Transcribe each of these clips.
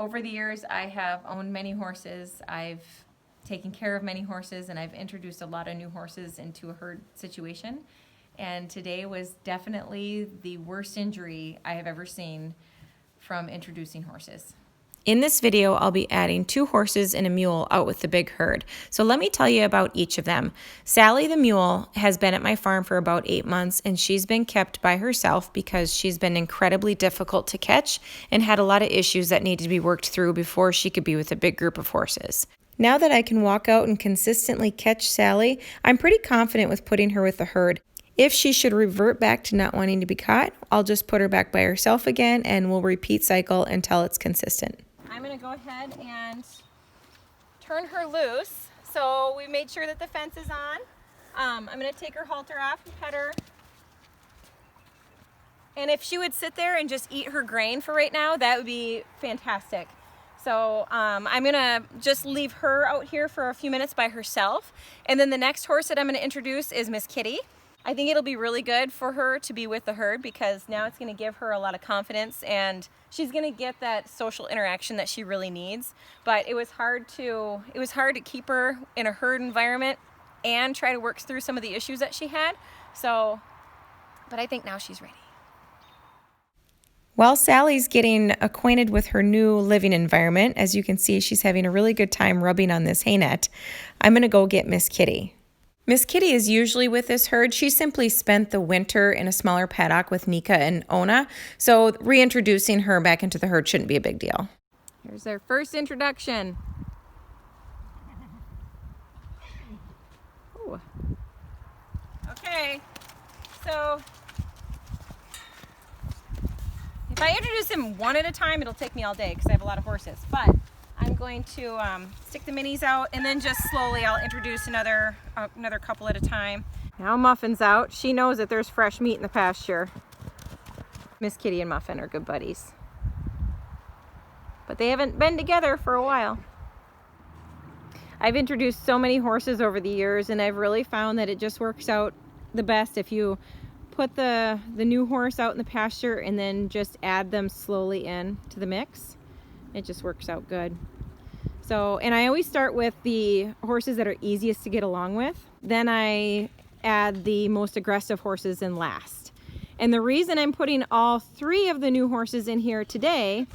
Over the years, I have owned many horses. I've taken care of many horses, and I've introduced a lot of new horses into a herd situation. And today was definitely the worst injury I have ever seen from introducing horses. In this video, I'll be adding 2 horses and a mule out with the big herd. So let me tell you about each of them. Sally the mule has been at my farm for about 8 months, and she's been kept by herself because she's been incredibly difficult to catch and had a lot of issues that needed to be worked through before she could be with a big group of horses. Now that I can walk out and consistently catch Sally, I'm pretty confident with putting her with the herd. If she should revert back to not wanting to be caught, I'll just put her back by herself again and we'll repeat cycle until it's consistent. I'm going to go ahead and turn her loose. So we made sure that the fence is on. I'm going to take her halter off and pet her. And if she would sit there and just eat her grain for right now, that would be fantastic. So I'm going to just leave her out here for a few minutes by herself. And then the next horse that I'm going to introduce is Miss Kitty. I think it'll be really good for her to be with the herd because now it's going to give her a lot of confidence and she's going to get that social interaction that she really needs. But it was hard to keep her in a herd environment and try to work through some of the issues that she had. So, but I think now she's ready. While Sally's getting acquainted with her new living environment, as you can see, she's having a really good time rubbing on this hay net, I'm going to go get Miss Kitty. Miss Kitty is usually with this herd. She simply spent the winter in a smaller paddock with Nika and Ohnah, so reintroducing her back into the herd shouldn't be a big deal. Here's their first introduction. Ooh. Okay, so if I introduce him one at a time, it'll take me all day because I have a lot of horses, but I'm going to stick the minis out and then just slowly I'll introduce another couple at a time. Now Muffin's out. She knows that there's fresh meat in the pasture. Miss Kitty and Muffin are good buddies. But they haven't been together for a while. I've introduced so many horses over the years and I've really found that it just works out the best if you put the new horse out in the pasture and then just add them slowly in to the mix. It just works out good. So, and I always start with the horses that are easiest to get along with. Then I add the most aggressive horses in last. And the reason I'm putting all 3 of the new horses in here today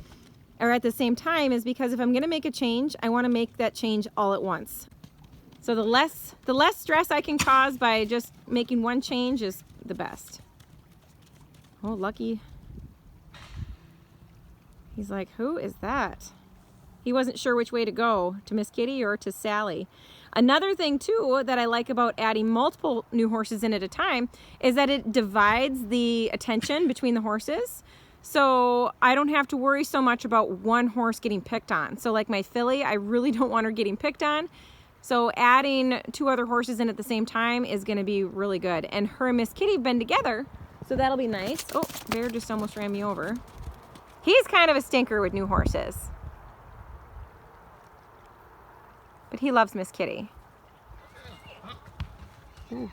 or at the same time is because if I'm going to make a change, I want to make that change all at once. So the less stress I can cause by just making one change is the best. Oh, Lucky. He's like, who is that? He wasn't sure which way to go, to Miss Kitty or to Sally. Another thing too that I like about adding multiple new horses in at a time is that it divides the attention between the horses. So I don't have to worry so much about one horse getting picked on. So like my filly, I really don't want her getting picked on. So adding 2 other horses in at the same time is going to be really good. And her and Miss Kitty have been together, so that'll be nice. Oh, Bear just almost ran me over. He's kind of a stinker with new horses. But he loves Miss Kitty. Ooh.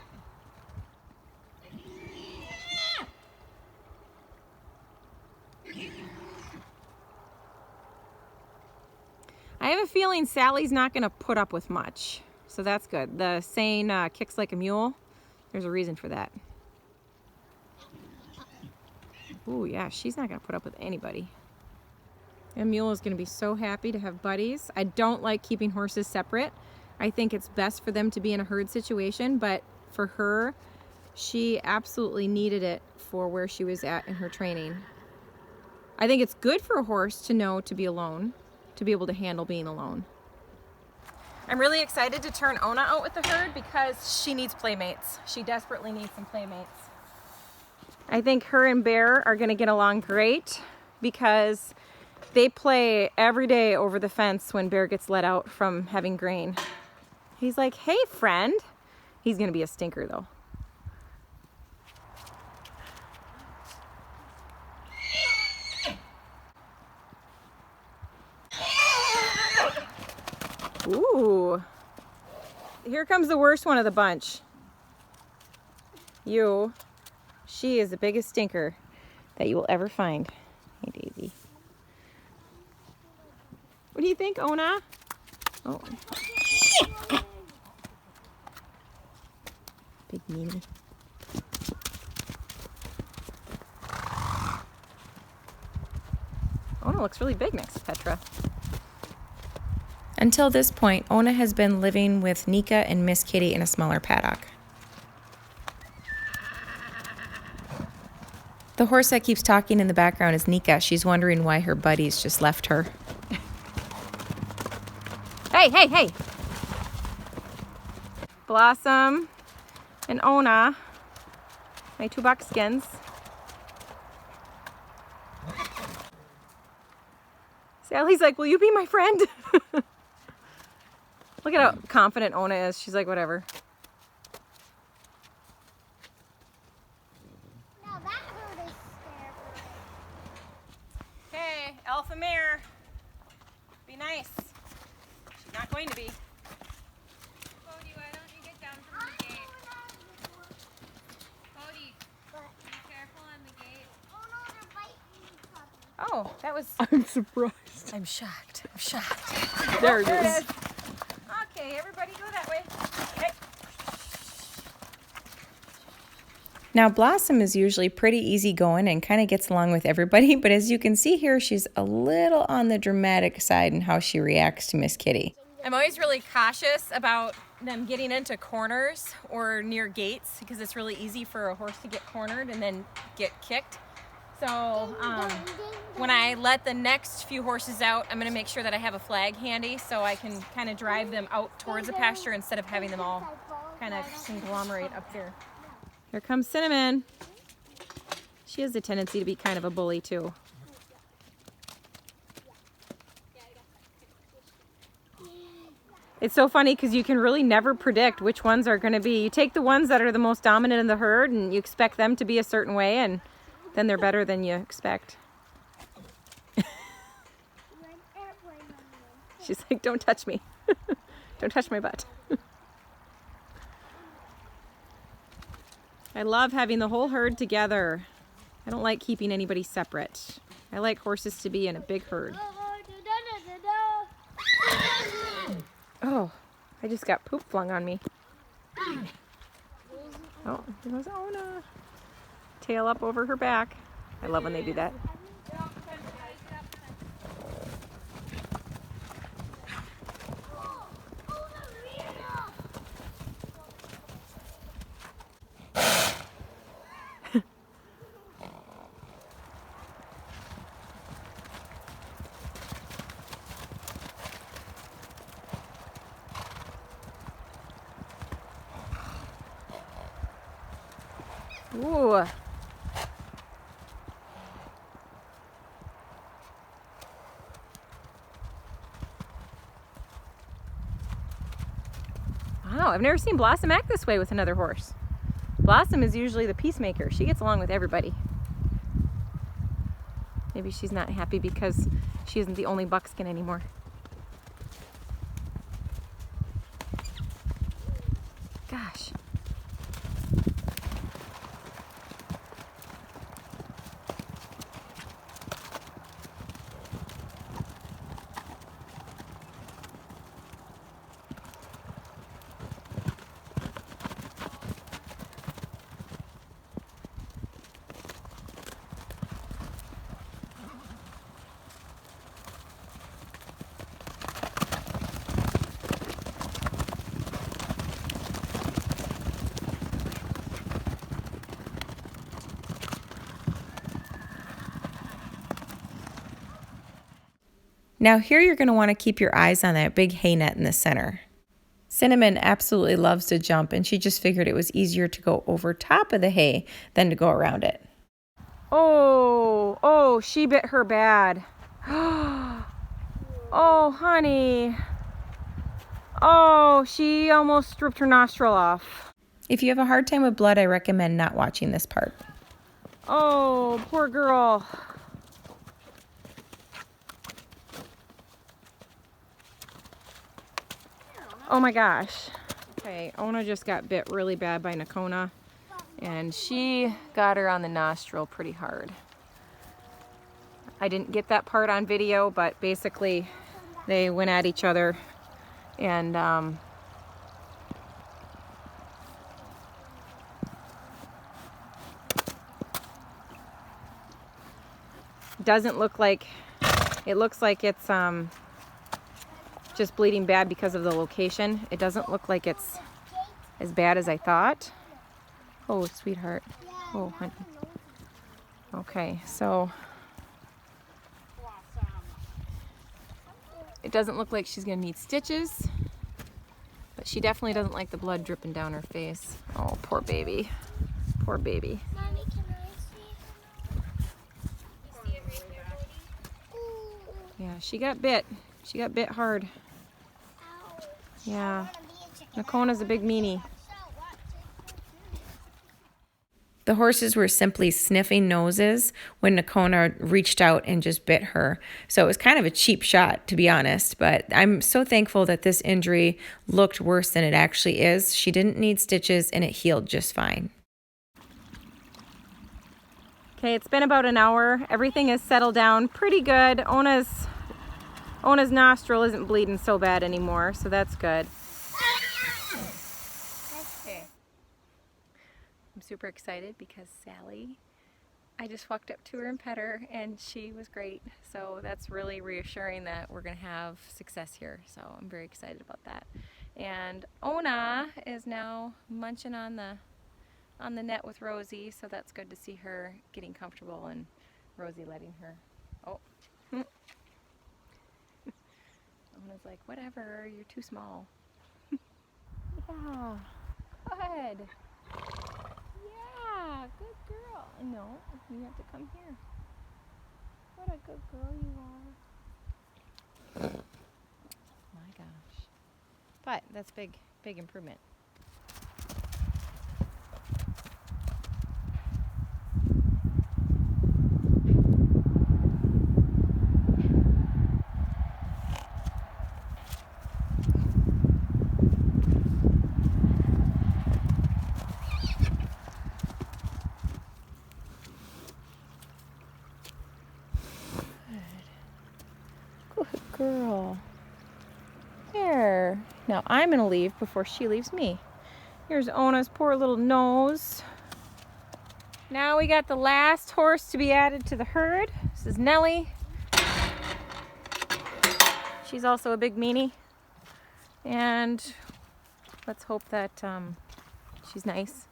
I have a feeling Sally's not going to put up with much. So that's good. The saying kicks like a mule, there's a reason for that. Ooh, yeah, she's not going to put up with anybody. A mule is going to be so happy to have buddies. I don't like keeping horses separate. I think it's best for them to be in a herd situation, but for her, she absolutely needed it for where she was at in her training. I think it's good for a horse to know to be alone, to be able to handle being alone. I'm really excited to turn Ohnah out with the herd because she needs playmates. She desperately needs some playmates. I think her and Bear are going to get along great because they play every day over the fence when Bear gets let out from having grain. He's like, hey, friend. He's going to be a stinker, though. Ooh. Here comes the worst one of the bunch. You. She is the biggest stinker that you will ever find. Hey, Daisy. What do you think, Ohnah? Oh. Big meanie. Ohnah looks really big next to Petra. Until this point, Ohnah has been living with Nika and Miss Kitty in a smaller paddock. The horse that keeps talking in the background is Nika. She's wondering why her buddies just left her. Hey, hey, hey! Blossom and Ohnah, my 2 buckskins. Sally's like, will you be my friend? Look at how confident Ohnah is. She's like, whatever. Now that herd is scared. Hey, alpha mare. Be nice. She's not going to be. Cody, why don't you get down from the gate? Cody, be careful on the gate. Oh no, they're biting me, puppy. Oh, that was... I'm surprised. I'm shocked. I'm shocked. There it There is. it is. Okay, everybody go that way. Okay. Now, Blossom is usually pretty easygoing and kind of gets along with everybody, but as you can see here, she's a little on the dramatic side in how she reacts to Miss Kitty. I'm always really cautious about them getting into corners or near gates because it's really easy for a horse to get cornered and then get kicked. So when I let the next few horses out, I'm going to make sure that I have a flag handy so I can kind of drive them out towards the pasture instead of having them all kind of conglomerate up here. Here comes Cinnamon. She has a tendency to be kind of a bully too. It's so funny because you can really never predict which ones are going to be. You take the ones that are the most dominant in the herd and you expect them to be a certain way, and then they're better than you expect. She's like, don't touch me. Don't touch my butt. I love having the whole herd together. I don't like keeping anybody separate. I like horses to be in a big herd. Oh, I just got poop flung on me. Oh, here goes Ohnah. Tail up over her back. I love when they do that. Ooh. Wow, I've never seen Blossom act this way with another horse. Blossom is usually the peacemaker. She gets along with everybody. Maybe she's not happy because she isn't the only buckskin anymore. Gosh. Now here you're going to want to keep your eyes on that big hay net in the center. Cinnamon absolutely loves to jump, and she just figured it was easier to go over top of the hay than to go around it. Oh, she bit her bad. Oh, honey. Oh, she almost ripped her nostril off. If you have a hard time with blood, I recommend not watching this part. Oh, poor girl. Oh my gosh. Okay, Ohnah just got bit really bad by Nika, and she got her on the nostril pretty hard. I didn't get that part on video, but basically They went at each other, and doesn't look like, it looks like it's just bleeding bad because of the location. It doesn't look like it's as bad as I thought. Oh, sweetheart. Oh, honey. Okay, so it doesn't look like she's gonna need stitches, but she definitely doesn't like the blood dripping down her face. Oh, poor baby. Poor baby. Mommy, can I see? You see it right there, Bodie? Ooh, Yeah, she got bit. She got bit hard. ouch. Yeah. I wanna be a chicken. Nakona's a big meanie. So what? The horses were simply sniffing noses when Nakona reached out and just bit her. So it was kind of a cheap shot, to be honest, but I'm so thankful that this injury looked worse than it actually is. She didn't need stitches and it healed just fine. Okay, it's been about an hour. Everything has settled down pretty good. Ohnah's nostril isn't bleeding so bad anymore, so that's good. Okay. I'm super excited because Sally, I just walked up to her and pet her and she was great. So that's really reassuring that we're gonna have success here. So I'm very excited about that. And Ohnah is now munching on the net with Rosie, so that's good to see her getting comfortable and Rosie letting her. Oh. Ohnah's like, whatever, you're too small. Yeah, good. Yeah, good girl. No, you have to come here. What a good girl you are. My gosh. But that's big improvement. Good girl. There. Now I'm gonna leave before she leaves me. Here's Ohnah's poor little nose. Now we got the last horse to be added to the herd. This is Nellie. She's also a big meanie. And let's hope that she's nice.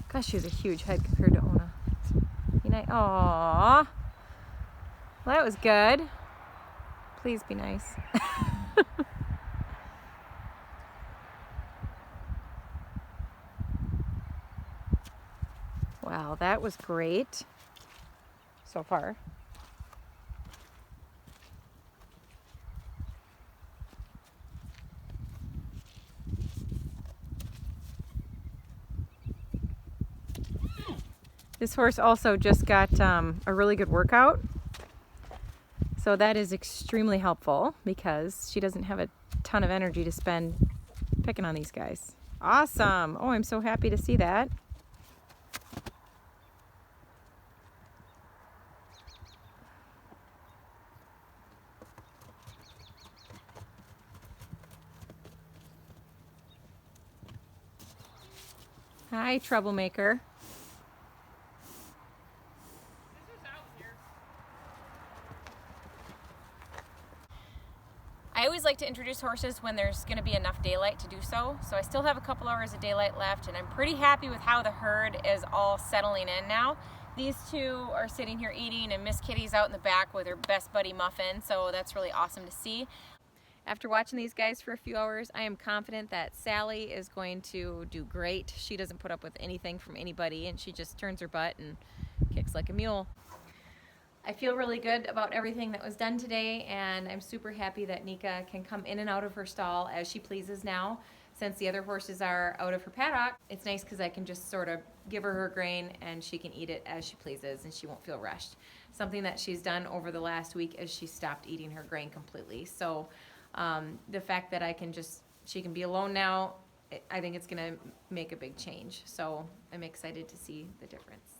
Gosh, she has a huge head compared to Ohnah. Be nice. Aww. Well, that was good. Please be nice. Wow, that was great so far. This horse also just got a really good workout. So that is extremely helpful because she doesn't have a ton of energy to spend picking on these guys. Awesome. Oh, I'm so happy to see that. Hi, troublemaker. I always like to introduce horses when there's going to be enough daylight to do so. So I still have a couple hours of daylight left and I'm pretty happy with how the herd is all settling in now. These two are sitting here eating and Miss Kitty's out in the back with her best buddy Muffin, so that's really awesome to see. After watching these guys for a few hours, I am confident that Sally is going to do great. She doesn't put up with anything from anybody and she just turns her butt and kicks like a mule. I feel really good about everything that was done today and I'm super happy that Nika can come in and out of her stall as she pleases now. Since the other horses are out of her paddock, it's nice because I can just sort of give her grain and she can eat it as she pleases and she won't feel rushed. Something that she's done over the last week is she stopped eating her grain completely. So the fact that she can be alone now, I think it's gonna make a big change. So I'm excited to see the difference.